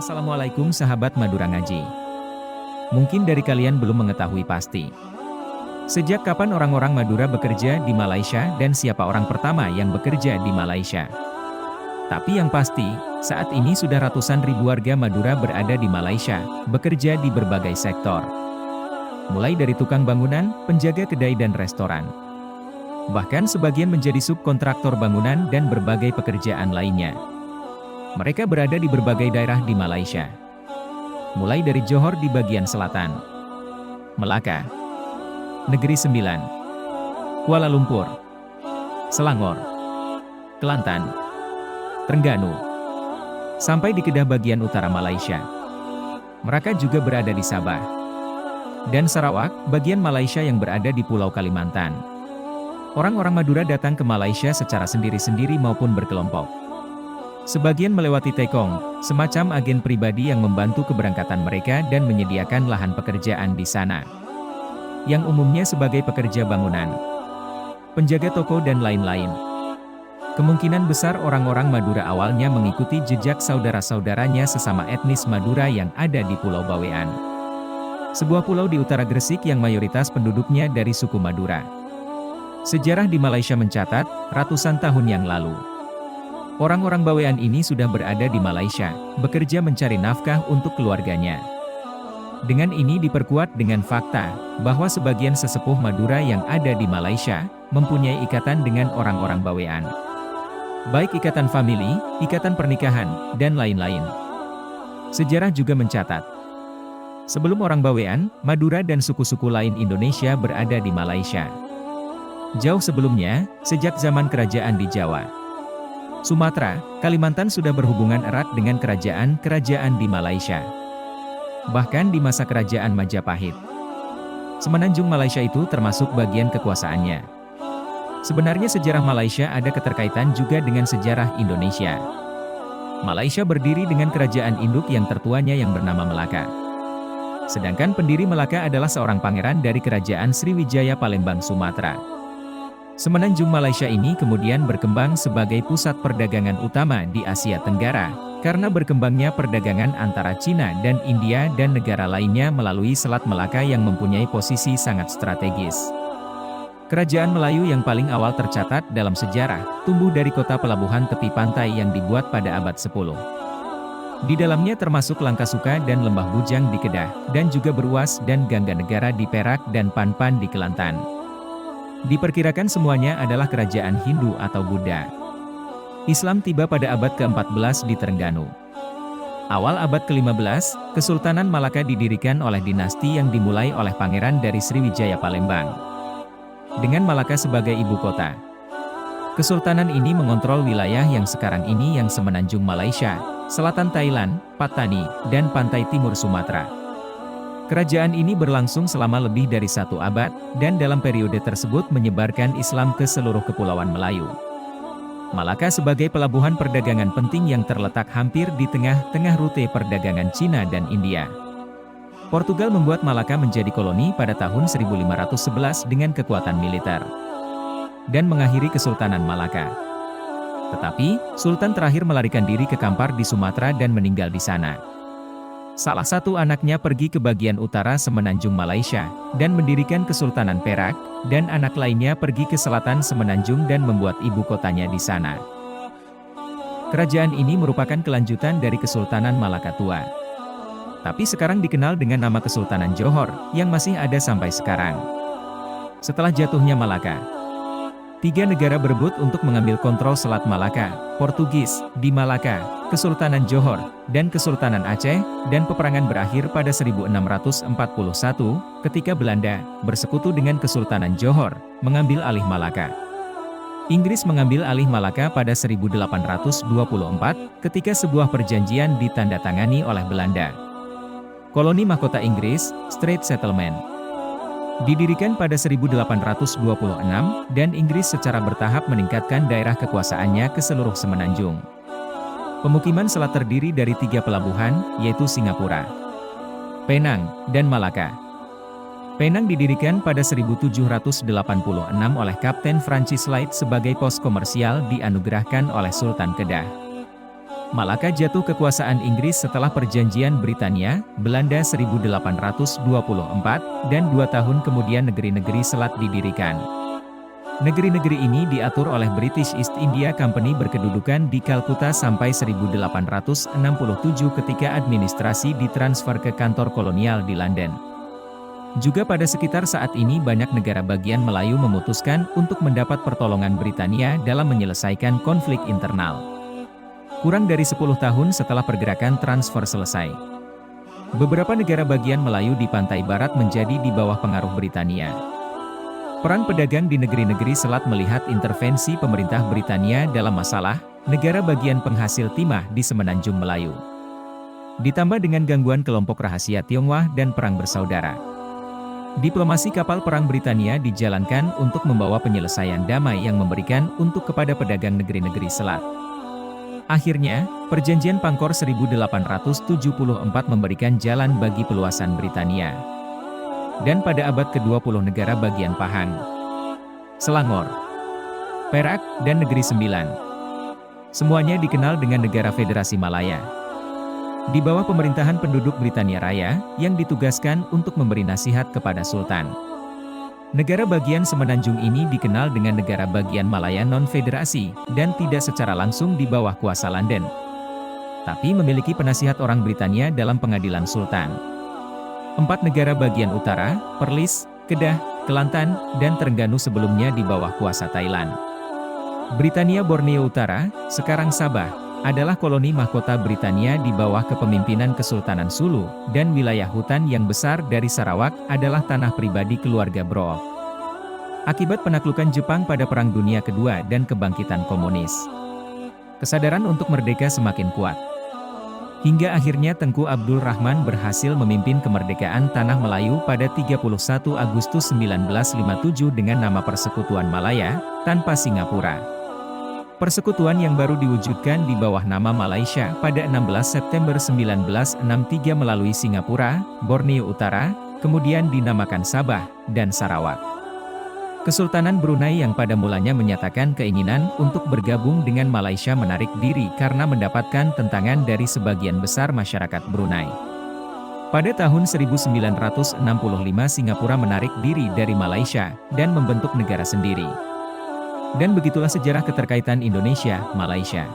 Assalamualaikum sahabat Madura Ngaji. Mungkin dari kalian belum mengetahui pasti. Sejak kapan orang-orang Madura bekerja di Malaysia dan siapa orang pertama yang bekerja di Malaysia? Tapi yang pasti, saat ini sudah ratusan ribu warga Madura berada di Malaysia, bekerja di berbagai sektor. Mulai dari tukang bangunan, penjaga kedai dan restoran. Bahkan sebagian menjadi subkontraktor bangunan dan berbagai pekerjaan lainnya. Mereka berada di berbagai daerah di Malaysia. Mulai dari Johor di bagian selatan, Melaka, Negeri Sembilan, Kuala Lumpur, Selangor, Kelantan, Terengganu, sampai di Kedah bagian utara Malaysia. Mereka juga berada di Sabah dan Sarawak, bagian Malaysia yang berada di Pulau Kalimantan. Orang-orang Madura datang ke Malaysia secara sendiri-sendiri maupun berkelompok. Sebagian melewati Tekong, semacam agen pribadi yang membantu keberangkatan mereka dan menyediakan lahan pekerjaan di sana. Yang umumnya sebagai pekerja bangunan, penjaga toko dan lain-lain. Kemungkinan besar orang-orang Madura awalnya mengikuti jejak saudara-saudaranya sesama etnis Madura yang ada di Pulau Bawean. Sebuah pulau di utara Gresik yang mayoritas penduduknya dari suku Madura. Sejarah di Malaysia mencatat, ratusan tahun yang lalu, orang-orang Bawean ini sudah berada di Malaysia, bekerja mencari nafkah untuk keluarganya. Dengan ini diperkuat dengan fakta, bahwa sebagian sesepuh Madura yang ada di Malaysia, mempunyai ikatan dengan orang-orang Bawean. Baik ikatan famili, ikatan pernikahan, dan lain-lain. Sejarah juga mencatat, sebelum orang Bawean, Madura dan suku-suku lain Indonesia berada di Malaysia. Jauh sebelumnya, sejak zaman kerajaan di Jawa, Sumatera, Kalimantan sudah berhubungan erat dengan kerajaan-kerajaan di Malaysia. Bahkan di masa kerajaan Majapahit, Semenanjung Malaysia itu termasuk bagian kekuasaannya. Sebenarnya sejarah Malaysia ada keterkaitan juga dengan sejarah Indonesia. Malaysia berdiri dengan kerajaan induk yang tertuanya yang bernama Melaka. Sedangkan pendiri Melaka adalah seorang pangeran dari kerajaan Sriwijaya Palembang, Sumatera. Semenanjung Malaysia ini kemudian berkembang sebagai pusat perdagangan utama di Asia Tenggara, karena berkembangnya perdagangan antara Cina dan India dan negara lainnya melalui Selat Melaka yang mempunyai posisi sangat strategis. Kerajaan Melayu yang paling awal tercatat dalam sejarah, tumbuh dari kota pelabuhan tepi pantai yang dibuat pada abad 10. Di dalamnya termasuk Langkasuka dan Lembah Bujang di Kedah, dan juga Beruas dan Gangga Negara di Perak dan Panpan di Kelantan. Diperkirakan semuanya adalah kerajaan Hindu atau Buddha. Islam tiba pada abad ke-14 di Terengganu. Awal abad ke-15, Kesultanan Malaka didirikan oleh dinasti yang dimulai oleh pangeran dari Sriwijaya Palembang, dengan Malaka sebagai ibu kota. Kesultanan ini mengontrol wilayah yang sekarang ini yang semenanjung Malaysia, selatan Thailand, Patani, dan pantai timur Sumatera. Kerajaan ini berlangsung selama lebih dari 1 abad, dan dalam periode tersebut menyebarkan Islam ke seluruh kepulauan Melayu. Malaka sebagai pelabuhan perdagangan penting yang terletak hampir di tengah-tengah rute perdagangan Cina dan India. Portugal membuat Malaka menjadi koloni pada tahun 1511 dengan kekuatan militer, dan mengakhiri Kesultanan Malaka. Tetapi, Sultan terakhir melarikan diri ke Kampar di Sumatera dan meninggal di sana. Salah satu anaknya pergi ke bagian utara semenanjung Malaysia, dan mendirikan Kesultanan Perak, dan anak lainnya pergi ke selatan semenanjung dan membuat ibu kotanya di sana. Kerajaan ini merupakan kelanjutan dari Kesultanan Malaka Tua. Tapi sekarang dikenal dengan nama Kesultanan Johor, yang masih ada sampai sekarang. Setelah jatuhnya Malaka, 3 negara berebut untuk mengambil kontrol Selat Malaka, Portugis, di Malaka, Kesultanan Johor, dan Kesultanan Aceh, dan peperangan berakhir pada 1641, ketika Belanda, bersekutu dengan Kesultanan Johor, mengambil alih Malaka. Inggris mengambil alih Malaka pada 1824, ketika sebuah perjanjian ditandatangani oleh Belanda. Koloni mahkota Inggris, Straits Settlement, didirikan pada 1826, dan Inggris secara bertahap meningkatkan daerah kekuasaannya ke seluruh semenanjung. Pemukiman selat terdiri dari 3 pelabuhan, yaitu Singapura, Penang, dan Malaka. Penang didirikan pada 1786 oleh Kapten Francis Light sebagai pos komersial dianugerahkan oleh Sultan Kedah. Malaka jatuh kekuasaan Inggris setelah perjanjian Britania, Belanda 1824, dan 2 tahun kemudian negeri-negeri Selat didirikan. Negeri-negeri ini diatur oleh British East India Company berkedudukan di Kalkuta sampai 1867 ketika administrasi ditransfer ke kantor kolonial di London. Juga pada sekitar saat ini banyak negara bagian Melayu memutuskan untuk mendapat pertolongan Britania dalam menyelesaikan konflik internal. Kurang dari 10 tahun setelah pergerakan transfer selesai, beberapa negara bagian Melayu di pantai barat menjadi di bawah pengaruh Britania. Perang pedagang di negeri-negeri Selat melihat intervensi pemerintah Britania dalam masalah negara bagian penghasil timah di Semenanjung Melayu. Ditambah dengan gangguan kelompok rahasia Tionghoa dan perang bersaudara. Diplomasi kapal perang Britania dijalankan untuk membawa penyelesaian damai yang memberikan untuk kepada pedagang negeri-negeri Selat. Akhirnya, Perjanjian Pangkor 1874 memberikan jalan bagi peluasan Britania. Dan pada abad ke-20 negara bagian Pahang, Selangor, Perak, dan Negeri Sembilan, semuanya dikenal dengan Negara Federasi Malaya. Di bawah pemerintahan penduduk Britania Raya, yang ditugaskan untuk memberi nasihat kepada Sultan. Negara bagian Semenanjung ini dikenal dengan negara bagian Malaya non-federasi, dan tidak secara langsung di bawah kuasa London, tapi memiliki penasihat orang Britania dalam pengadilan Sultan. 4 negara bagian utara, Perlis, Kedah, Kelantan, dan Terengganu sebelumnya di bawah kuasa Thailand. Britania Borneo Utara, sekarang Sabah, adalah koloni mahkota Britania di bawah kepemimpinan Kesultanan Sulu, dan wilayah hutan yang besar dari Sarawak adalah tanah pribadi keluarga Brook. Akibat penaklukan Jepang pada Perang Dunia Kedua dan kebangkitan komunis, kesadaran untuk merdeka semakin kuat. Hingga akhirnya Tengku Abdul Rahman berhasil memimpin kemerdekaan Tanah Melayu pada 31 Agustus 1957 dengan nama Persekutuan Malaya, tanpa Singapura. Persekutuan yang baru diwujudkan di bawah nama Malaysia pada 16 September 1963 melalui Singapura, Borneo Utara, kemudian dinamakan Sabah, dan Sarawak. Kesultanan Brunei yang pada mulanya menyatakan keinginan untuk bergabung dengan Malaysia menarik diri karena mendapatkan tentangan dari sebagian besar masyarakat Brunei. Pada tahun 1965 Singapura menarik diri dari Malaysia dan membentuk negara sendiri. Dan begitulah sejarah keterkaitan Indonesia, Malaysia.